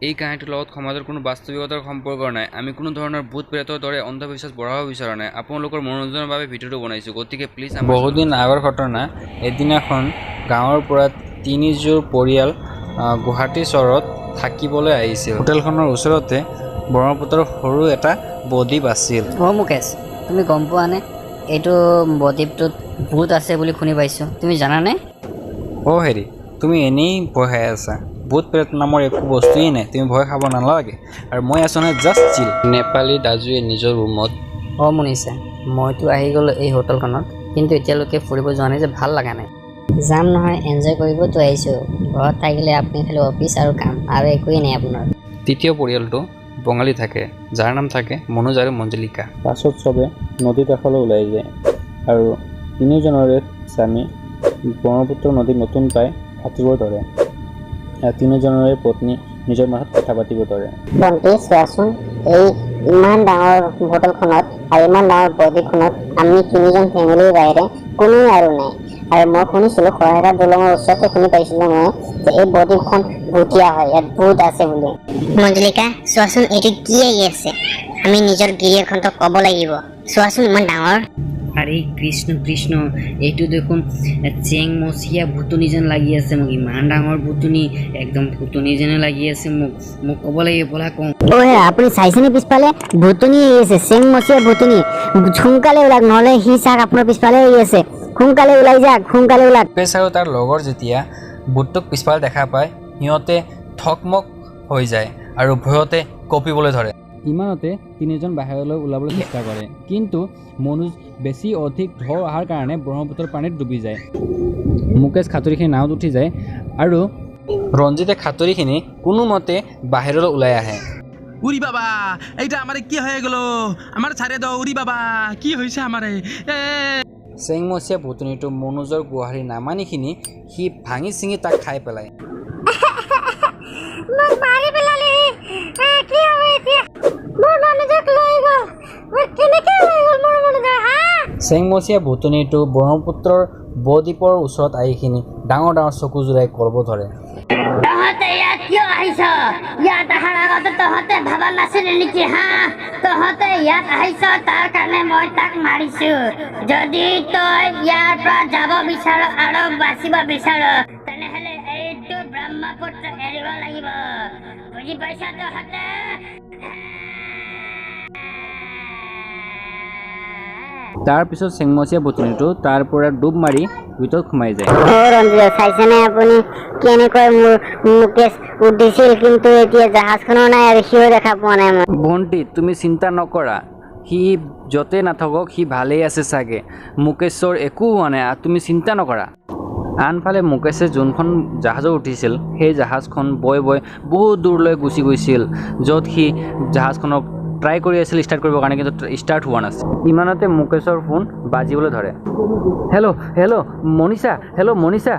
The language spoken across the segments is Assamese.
এই কাহিনীটোৰ লগত সমাজৰ কোনো বাস্তৱিকতাৰ সম্পৰ্ক নাই। আমি কোনো ধৰণৰ ভূত প্ৰেতৰ দৰে অন্ধবিশ্বাস বঢ়াব বিচৰা নাই। আপোনালোকৰ মনোৰঞ্জনৰ বাবে ভিডিঅ'টো বনাইছোঁ, গতিকে প্লিজ বহুদিন আগৰ ঘটনা। এদিনাখন গাঁৱৰ পৰা তিনিযোৰ পৰিয়াল গুৱাহাটী চহৰত থাকিবলৈ আহিছিল। হোটেলখনৰ ওচৰতে ব্ৰহ্মপুত্ৰৰ সৰু এটা বদ্বীপ আছিল। মুকেশ, তুমি গম পোৱানে এইটো বদ্বীপটোত ভূত আছে বুলি শুনি পাইছোঁ, তুমি জানানে? হেৰি, তুমি এনেই ভয় খাই আছা। ভূত প্ৰেত নামৰ একো বস্তুৱেই নাই, তুমি ভয় খাব নালাগে। আৰু মই আছোঁ নহয় জাষ্ট চিল। নেপালী দাজুৱে নিজৰ ৰুমত মনীষা, মইতো আহি গ'লোঁ এই হোটেলখনত, কিন্তু এতিয়ালৈকে ফুৰিব যোৱা নাই যে ভাল লগা নাই। যাম নহয়, এনজয় কৰিবতো আহিছোঁ। ঘৰত থাকিলে আপুনি খালি অফিচ আৰু কাম, আৰু একোৱেই নাই আপোনাৰ। তৃতীয় পৰিয়ালটো বঙালী থাকে, যাৰ নাম থাকে মনোজ আৰু মঞ্জলিকা। পাছত চবে নদীৰ কাষলৈ ওলাই যায় আৰু তিনিওজনৰে স্বামী ব্ৰহ্মপুত্ৰ নদীত নতুন পাই সাঁতুৰিব ধৰে। তিনিওজনৰে পত্নী নিজৰ মাজত কথা পাতিব ধৰে। ভণ্টি, চোৱাচোন, এই ইমান ডাঙৰ হোটেলখনত আৰু ইমান ডাঙৰ বদ্বীপখনত আমি তিনিজন ফেমিলিৰ বাহিৰে কোনো আৰু নাই। আৰু মই শুনিছিলোঁ শৰাইঘাট দলঙৰ ওচৰতে শুনি পাইছিলোঁ মই যে এই বদ্বীপখন ভূতীয়া হয়, ইয়াত ভূত আছে বুলি। মঞ্জলিকা, চোৱাচোন, এইটো কি আহি আছে? আমি নিজৰ গিৰিয়েকহঁতক ক'ব লাগিব। চোৱাচোন, ইমান ডাঙৰ। আৰে কৃষ্ণ কৃষ্ণ, এইটো দেখোন চেংমচীয়া ভুতুনি যেন লাগি আছে মোক। ইমান ডাঙৰ ভুতুনি, একদম ভুতুনি যেনে লাগি আছে মোক ক'ব লাগিব, ব'লা কওঁ। আপুনি চাইছেনে পিছফালে? ভুতুনি আহি আছে, চেংমচীয়া ভুতুনি। সোনকালে ওলাক, নহ'লে সি চাক আপোনাৰ পিছফালে আহি আছে। সোনকালে ওলাই যাক, সোনকালে ওলাক। মুকেশ আৰু তাৰ লগৰ যেতিয়া ভূতটোক পিছফালে দেখা পায়, সিহঁতে থকমক হৈ যায় আৰু ভয়তে কঁপিবলৈ ধৰে। ইমানতে তিনিজন বাহিৰলৈ ওলাবলৈ চেষ্টা কৰে, কিন্তু মনোজ বেছি অধিক ঢৌ অহাৰ কাৰণে ব্ৰহ্মপুত্ৰৰ পানীত ডুবি যায়। মুকেশ সাঁতুৰিখিনি নাৱত উঠি যায় আৰু ৰঞ্জিতে সাঁতুৰিখিনি কোনোমতে বাহিৰলৈ ওলাই আহে। উৰি বাবা, এইটা আমাৰে কি হয়ে গেল? আমাৰ ছাড়ে দাও, উৰি বাবা, কি হয়েছে আমাৰে? চেংমচীয়া ভুতুনিটো মনোজৰ গুৱাহাটী নামানিখিনি সি ভাঙি চিঙি তাক খাই পেলায়। চেংমচীয়া ভুতুনিটো ব্ৰহ্মপুত্ৰৰ বদ্বীপৰ ওচৰত আহিখিনি ডাঙৰ ডাঙৰ চকু জোৰাই কলব ধৰে। তহঁতে ইয়াত কিয় আহিছ? ইয়াত অহাৰ আগতে তহঁতে ভাবা নাছিলি নেকি? তহঁতে ইয়াত আহিছ, তাৰ কাৰণে মই তাক মাৰিছো। যদি তই ইয়াৰ পৰা যাব বিচাৰ আৰু বাচিব বিচাৰ, তেনেহ'লে এইটো ব্ৰহ্মপুত্ৰ এৰিব লাগিব। বুজি পাইছ তহঁতে? তাৰ পিছত চেংমচীয়া ভুতুনিটো তাৰ পৰা ডুব মাৰি ভিতৰত সোমাই যায়। ৰঞ্জিত, চাইছেনে আপুনি কেনেকৈ মুকেশ উঠিছিল, কিন্তু এতিয়া জাহাজখনো নাই আৰু সিও দেখা পোৱা নাই মই। ভণ্টি, তুমি চিন্তা নকৰা, সি য'তে নাথাকক সি ভালেই আছে চাগে। মুকেশৰ একো হোৱা নাই, তুমি চিন্তা নকৰা। আনফালে মুকেশে যোনখন জাহাজত উঠিছিল, সেই জাহাজখন বৈ বৈ বহুত দূৰলৈ গুচি গৈছিল, য'ত সি জাহাজখনক ট্ৰাই কৰি আছিল ষ্টাৰ্ট কৰিবৰ কাৰণে, কিন্তু ষ্টাৰ্ট হোৱা নাছিল। ইমানতে মুকেশৰ ফোন বাজিবলৈ ধৰে। হেল্ল' মনীষা, মনীষা।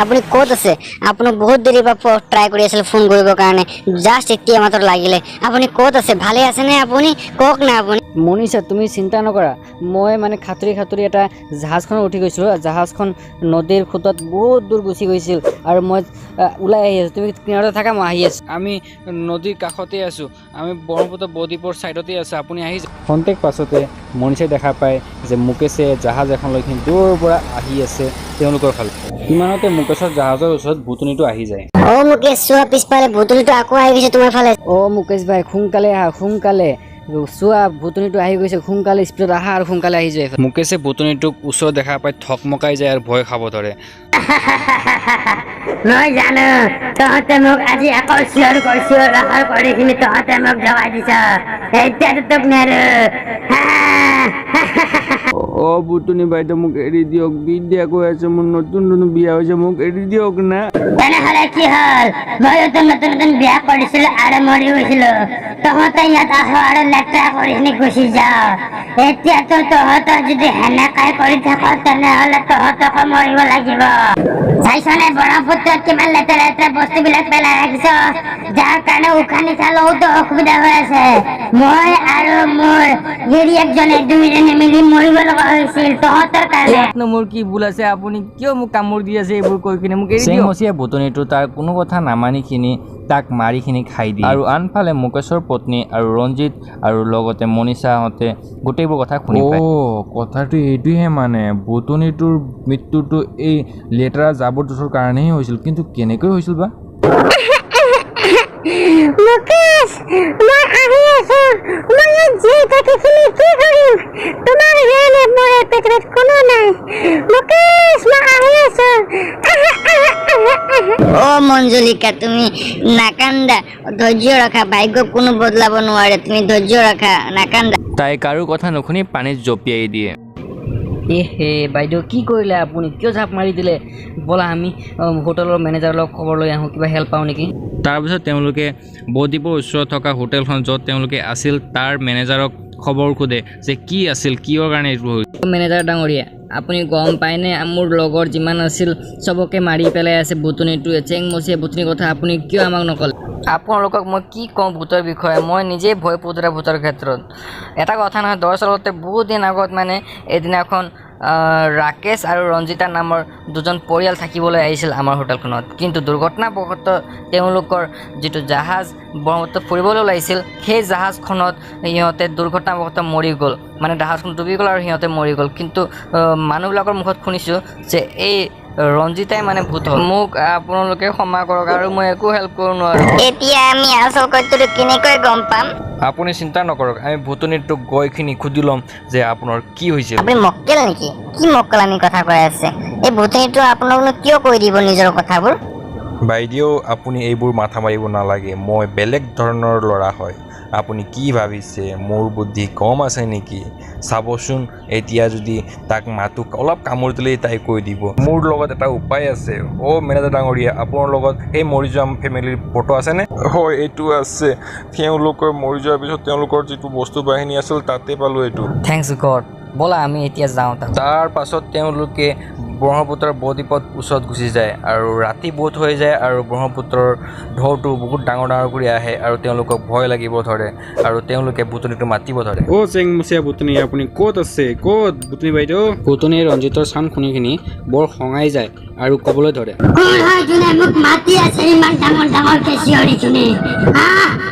আপুনি ক'ত আছে? আপোনাক বহুত দেৰিৰ পৰা ট্ৰাই কৰি আছিল ফোন কৰিবৰ কাৰণে, জাষ্ট এতিয়া মাত্ৰ লাগিলে। আপুনি ক'ত আছে? ভালে আছেনে আপুনি? কওক না আপুনি। মনীষা, তুমি চিন্তা নকৰা, মই মানে সাঁতুৰি এটা জাহাজখনত উঠি গৈছিলোঁ। জাহাজখন নদীৰ সোঁতত বহুত দূৰ গুচি গৈছিল আৰু মই ওলাই আহি আছোঁ। তুমি কিনাৰতে থাকা, মই আহি আছোঁ। আমি নদীৰ কাষতে আছোঁ, আমি ব্ৰহ্মপুত্ৰ বদ্বীপৰ ছাইডতে আছোঁ, আপুনি আহি যাওক। খন্তেক পাছতে মনীষাই দেখা পায় যে মুকেশে জাহাজ এখন লৈ দূৰৰ পৰা আহি আছে তেওঁলোকৰ ফালে। ইমানতে মুকেশৰ জাহাজৰ ওচৰত ভুতুনিটো আহি যায়। মুকেশ, চোৱা, পিছফালে ভুতুনিটো আকৌ আহি গৈছে তোমাৰ ফালে। মুকেশ ভাই, সোনকালে আহা, সোনকালে চোৱা, ভুতুনিটো আহি গৈছে, সোনকালে স্পীডত আহা আৰু সোনকালে আহি যায়। মুকেশে ভুতুনিটোক ওচৰত দেখা পাই থকমকাই যায় আৰু ভয় খাব ধৰে। মই জানো তহঁতে মোক আজি আকৌ চিঞৰ কৰি কিনি তহঁতে মোক জগাই দিছ। এতিয়াতো তোক নেৰো। ভুতুনি বাইদেউ, মোক এৰি দিয়ক, বিদ্যা কৈ আছে, মোৰ নতুন বিয়া হৈছে, মোক এৰি দিয়ক না। তেনেহ'লে কি হ'ল? মইতো নতুন বিয়া কৰিছিলো আৰু মৰি গৈছিলো। তহঁতে ইয়াত আহ আৰু লেতেৰা কৰি কিনি গুচি যাও। এতিয়াতো তহঁতৰ যদি সেনেকাই কৰি থাক, তেনেহ'লে তহঁতকো মৰিব লাগিব। চাইছনে ব্ৰহ্মপুত্ৰত কিমান লেতেৰা বস্তুবিলাক পেলাই ৰাখিছ, যাৰ কাৰণে উশাহ নিশাহ লওঁতো অসুবিধা হৈ আছে। মই আৰু মোৰ গিৰিয়েকজনে দুইজনে মিলি মৰিব লগা হৈছিল তহঁতৰ কাৰণে। ইয়াতনো মোৰ কি ভুল আছে? আপুনি কিয় মোক কামোৰ দি আছে এইবোৰ কৈ কিনে? মোক এৰি দিয়ক। চেংমচিয়া বুটনিটো তাৰ কোনো কথা নামানিখিনি তাক মাৰিখিনি খাই দিয়ে। আৰু আনফালে মুকেশৰ পত্নী আৰু ৰঞ্জিত আৰু লগতে মনীষাহঁতে গোটেইবোৰ কথা শুনি পায়। কথাটো এইটোহে মানে বুটনিটোৰ মৃত্যুটো এই লেতেৰা জাবৰ জোঁথৰ কাৰণেই হৈছিল, কিন্তু কেনেকৈ হৈছিল বা? মুকেশ, মই আহি আছো। মই ইয়াত জীয়াই থাকি কি কৰিম? তোমাৰ কাৰণে মোৰ এই পৃথিৱীত কোনো নাই। মুকেশ, মই আহি আছো। অ মঞ্জুলিকা, তুমি নাকান্দা, ধৈৰ্য ৰখা। ভাগ্য কোনো বদলাব নোৱাৰে, তুমি ধৈৰ্য ৰখা, নাকান্দা। তাই কাৰো কথা নুশুনি পানীত জঁপিয়াই দিয়ে। হে বাইদেউ, কি কৰিলে আপুনি? কিয় জাপ মাৰি দিলে? ব'লা আমি হোটেলৰ মেনেজাৰৰ লগত খবৰ লৈ আহোঁ, কিবা হেল্প পাওঁ নেকি। তাৰপিছত তেওঁলোকে বদ্বীপৰ ওচৰত থকা হোটেলখন য'ত তেওঁলোকে আছিল তাৰ মেনেজাৰক খবৰ সোধে যে কি আছিল, কিয়ৰ কাৰণে এইটো হৈছিল। মেনেজাৰ ডাঙৰীয়া, আপুনি গম পায়নে মোৰ লগৰ যিমান আছিল চবকে মাৰি পেলাই আছে বুটনিটোৱে। চেংমচিয়া বুটনিৰ কথা আপুনি কিয় আমাক নক'লে? আপোনালোকক মই কি কওঁ ভূতৰ বিষয়ে? মই নিজেই ভয় পুতৰা ভূতৰ ক্ষেত্ৰত। এটা কথা নহয়, দৰাচলতে বহুত দিন আগত মানে এদিনাখন ৰাকেশ আৰু ৰঞ্জিতা নামৰ দুজন পৰিয়াল থাকিবলৈ আহিছিল আমাৰ হোটেলখনত। কিন্তু দুৰ্ঘটনাবশতঃ তেওঁলোকৰ যিটো জাহাজ ব্ৰহ্মপুত্ৰ ফুৰিবলৈ ওলাইছিল, সেই জাহাজখনত সিহঁতে দুৰ্ঘটনাবশতঃ মৰি গ'ল। মানে জাহাজখন ডুবি গ'ল আৰু সিহঁতে মৰি গ'ল। কিন্তু মানুহবিলাকৰ মুখত শুনিছোঁ যে এই ৰঞ্জিতাই মানে ভূত হ'ল। মোক আপোনালোকে ক্ষমা কৰক আৰু মই একো হেল্প কৰিব নোৱাৰোঁ। এতিয়া আমি আচল সত্যটো কেনেকৈ গম পাম? আপুনি চিন্তা নকৰক, আমি বুটনিটোক গৈখিনি সুধি ল'ম যে আপোনাৰ কি হৈছিল। আপুনি মক্কেল নেকি? কি মক্কেলামি কথা কৈ আছে? এই ভূতনীটো আপোনালোকে কিয় কৈ দিব নিজৰ কথাবোৰ? বাইদেউ, আপুনি এইবোৰ মাথা মাৰিব নালাগে। মই বেলেগ ধৰণৰ ল'ৰা হয়। আপুনি কি ভাবিছে মোৰ বুদ্ধি কম আছে নেকি? চাবচোন, এতিয়া যদি তাক মাতো অলপ কামুৰি দিলেই তাই কৈ দিব। মোৰ লগত এটা উপায় আছে। মেনেজাৰ ডাঙৰীয়া, আপোনাৰ লগত সেই মৰি যোৱা ফেমিলিৰ ফটো আছেনে? হয়, এইটো আছে। তেওঁলোকৰ মৰি যোৱাৰ পিছত তেওঁলোকৰ যিটো বস্তু বাহিনী আছিল তাতে পালোঁ এইটো। Thanks god. ব'লা আমি এতিয়া যাওঁ তাত। তাৰ পাছত তেওঁলোকে ব্ৰহ্মপুত্ৰৰ বদ্বীপত ওচৰত গুচি যায় আৰু ৰাতি বহুত হৈ যায় আৰু ব্ৰহ্মপুত্ৰৰ ঢৌটো বহুত ডাঙৰ ডাঙৰ কৰি আহে আৰু তেওঁলোকক ভয় লাগিব ধৰে আৰু তেওঁলোকে বুটনিটো মাতিব ধৰে। চেংমচিয়া বুটনি, আপুনি ক'ত আছে? ক'ত বুটনি বাইদেউ? বুটনিয়ে ৰঞ্জিতৰ চাউণ্ড শুনিখিনি বৰ খঙাই যায় আৰু ক'বলৈ ধৰে, কোন হয় যোনে মোক মাতি আছে ইমান ডাঙৰ ডাঙৰকে চিঞৰি শুনি?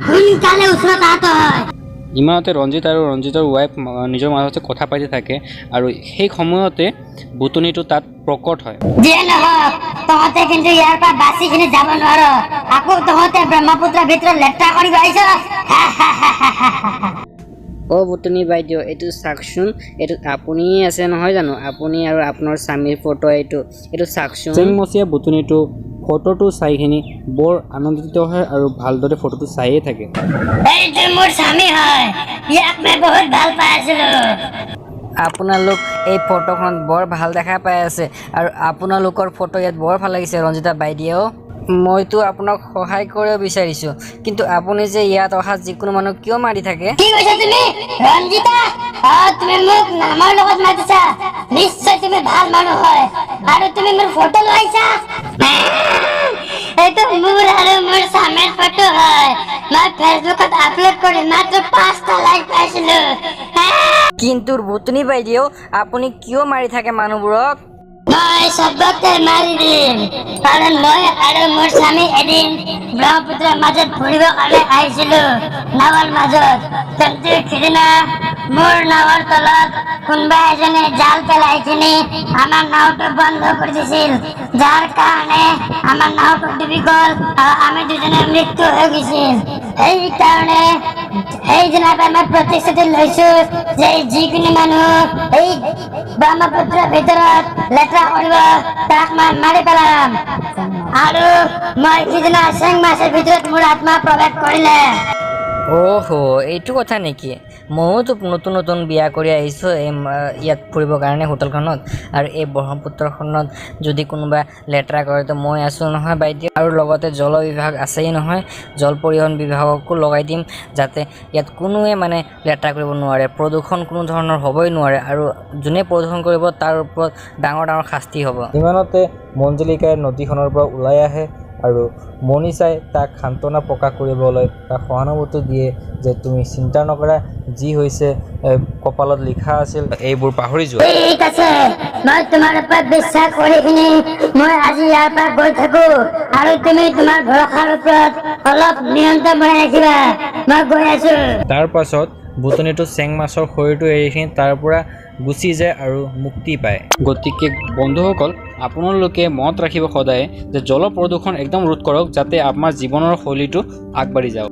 সোনকালে ওচৰত আহত হয়। ইমানতে ৰঞ্জিত আৰু ৰঞ্জিতৰ ৱাইফ নিজৰ মাজতে কথা পাতি থাকে আৰু সেই সময়তে বুটনিটো তাত প্ৰকট হয়। যিয়ে নহওক, তহঁতে কিন্তু ইয়াৰ পৰা বাচি কিনে যাব নোৱাৰ। আকৌ তহঁতে ব্ৰহ্মপুত্ৰৰ ভিতৰত লেতেৰা কৰিব আহিছ। বুটনি বাইদেউ, এইটো চাওকচোন, এইটো আপুনিয়ে আছে নহয় জানো? আপুনি আৰু আপোনাৰ স্বামীৰ ফটো এইটো চাওকচোন। চেংমচিয়া বুটনিটো ফটোটো চাইখিনি বৰ আনন্দিত হয় আৰু ভালদৰে ফটোটো চায়ে থাকে। এইটো মোৰ স্বামী হয়, ইয়াক মই বহুত ভাল পাই আছিলো। আপোনালোক এই ফটোখনত বৰ ভাল দেখা পাই আছে আৰু আপোনালোকৰ ফটো ইয়াত বৰ ভাল লাগিছে ৰঞ্জিতা বাইদেউ। মইতো আপোনাক সহায় কৰিব বিচাৰিছোঁ, কিন্তু আপুনি যে ইয়াত অহা যিকোনো মানুহ কিয় মাৰি থাকে? কি কৈছা তুমি ৰঞ্জিতা? তুমি মোক নামৰ লগত মাতিছা? নিশ্চয় তুমি ভাল মানুহ হয় আৰু তুমি মোৰ ফটো লৈছা। এইটো মোৰ আৰু মোৰ স্বামীৰ ফটো হয়। মই ফেচবুকত আপলোড কৰি মাত্ৰ 5টা লাইক পাইছিলো। কিন্তু বুটনি বাইদেউ, আপুনি কিয় মাৰি থাকে মানুহবোৰক? মই চবকে মাৰি দিম, কাৰণ মই আৰু মোৰ স্বামী এদিন ব্ৰহ্মপুত্ৰৰ মাজত ফুৰিব কাৰণে আহিছিলো, নাৱৰ মাজত। কিন্তু সিদিনা মোৰ নাৱৰ তলত কোনোবা এজনে জাল পেলাই কিনি আমাৰ নাওটো বন্ধ কৰি দিছিল, যাৰ কাৰণে আমাৰ নাওটো ডুবি গ'ল আৰু আমি দুজনে মৃত্যু হৈ গৈছিল। সেইকাৰণে সেইদিনাৰ পৰা মই প্ৰতিশ্ৰুতি লৈছো যে যিকোনো মানুহ এই ব্ৰহ্মপুত্ৰৰ ভিতৰত লেতেৰা কৰিব তাক মই মাৰি পেলাম। আৰু মই সিদিনা চেং মাছৰ ভিতৰত মোৰ আত্মা প্ৰৱেশ কৰিলে। এইটো কথা নেকি? ময়োতো নতুন নতুন বিয়া কৰি আহিছোঁ ইয়াত ফুৰিবৰ কাৰণে হোটেলখনত, আৰু এই ব্ৰহ্মপুত্ৰখনত যদি কোনোবা লেতেৰা কৰে তো মই আছোঁ নহয় বাইদেউ, আৰু লগতে জল বিভাগ আছেই নহয়, জল পৰিবহণ বিভাগকো লগাই দিম যাতে ইয়াত কোনোৱে মানে লেতেৰা কৰিব নোৱাৰে, প্ৰদূষণ কোনো ধৰণৰ হ'বই নোৱাৰে, আৰু যোনে প্ৰদূষণ কৰিব তাৰ ওপৰত ডাঙৰ ডাঙৰ শাস্তি হ'ব। ইমানতে মঞ্জুলিকাই নদীখনৰ পৰা ওলাই আহে আৰু মনিষাই তাক সান্তনা প্ৰকাশ কৰিবলৈ তাক সহানুভূতি দিয়ে যে তুমি চিন্তা নকৰা, যি হৈছে কপালত লিখা আছিল এইবোৰ পাহৰি যোৱা। ঠিক আছে, মই তোমাৰ ওপৰত বিশ্বাস কৰি কিনে মই আজি ইয়াৰ পৰা গৈ থাকো আৰু তুমি তোমাৰ ভৰসাৰ ওপৰত অলপ নিয়ন্ত্ৰণ বনাই ৰাখিবা। মই গৈ আছো। তাৰ পাছত বুটনিটো চেং মাছৰ শৰীৰটো এৰি তাৰ পৰা গুচি যায় আৰু মুক্তি পায়। গতিকে বন্ধুসকল, আপোনালোকে মনত ৰাখিব সদায় যে জল প্ৰদূষণ একদম ৰোধ কৰক, যাতে আমাৰ জীৱনৰ শৈলীটো আগবাঢ়ি যাওক।